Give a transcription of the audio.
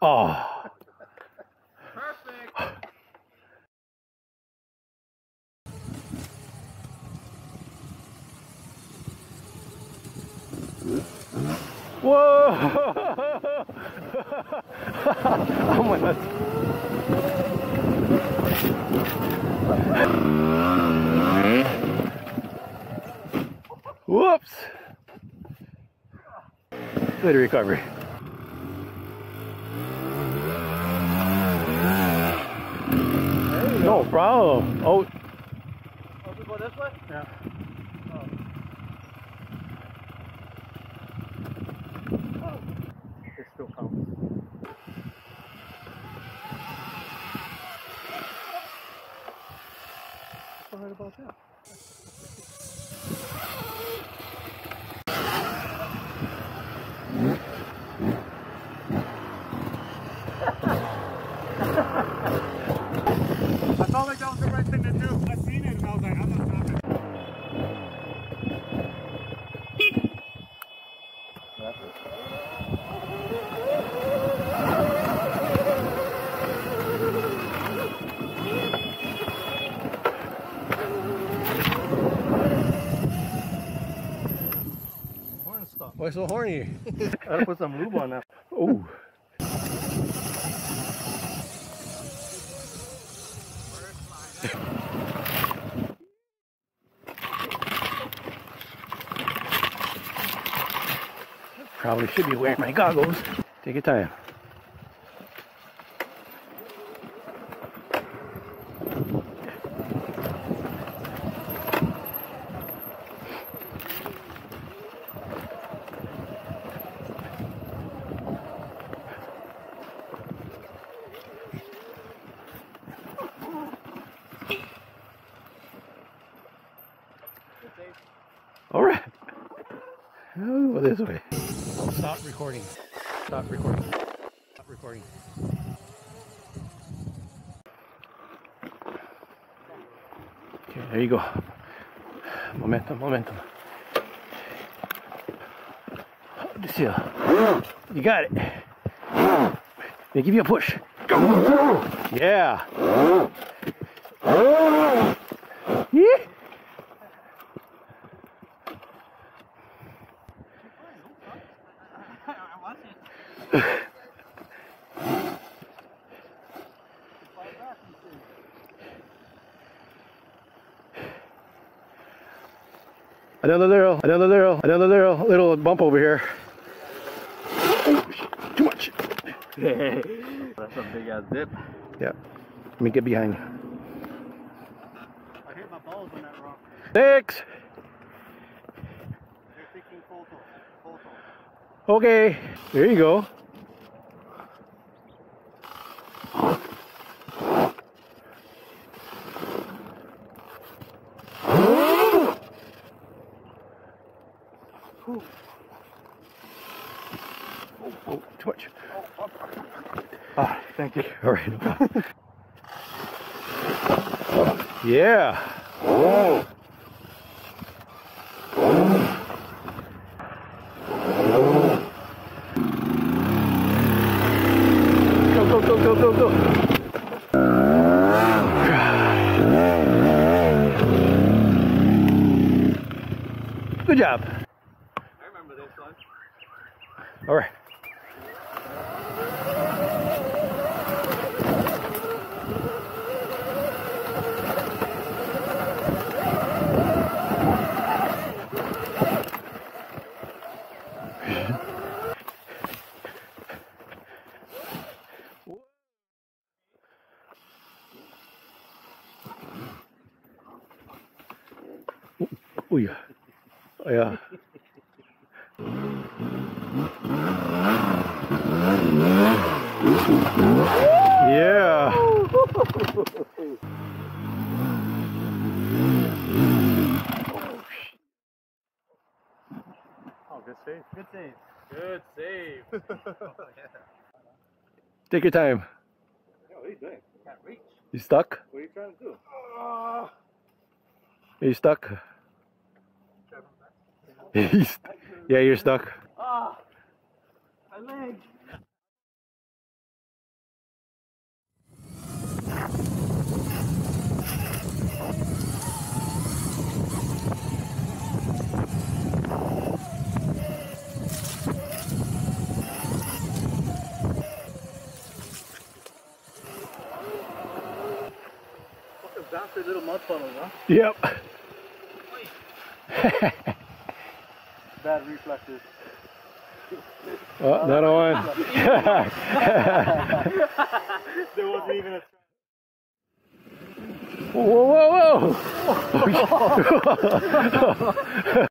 Oh. Perfect. Whoa! Oh my God. Whoops! Good recovery. No problem. Oh. Oh, we go this way? Yeah. It still counts. What's so hard about that? I felt like that was the right thing to do. I seen it and I was like, I'm not stopping. Horn stuff. Why so horny? I gotta put some lube on that. Oh. Probably should be wearing my goggles. Take your time. All right. I'll go this way. Stop recording. Stop recording. Stop recording. Okay, there you go. Momentum, momentum. Just here. You got it. They give you a push. Go. Yeah. Yeah. Another little bump over here. Oh, too much. That's a big ass dip. Yeah. Let me get behind. I hit my balls on that rock. 6. They're taking photos. Okay. There you go. Oh, too much. Ah, thank you. All right. Yeah. Oh. Go. Good job. I remember this one. All right. Oh yeah. Oh yeah. Yeah. Oh, good save. Good save. Good save. Oh, yeah. Take your time. Yeah, what are you doing? Can't reach. You stuck? What are you trying to do? Are you stuck? Yeah, you're stuck. Ah, my leg. funnels, huh? Yep. Bad reflexes. Oh, another one. There wasn't even a... Whoa, whoa, whoa!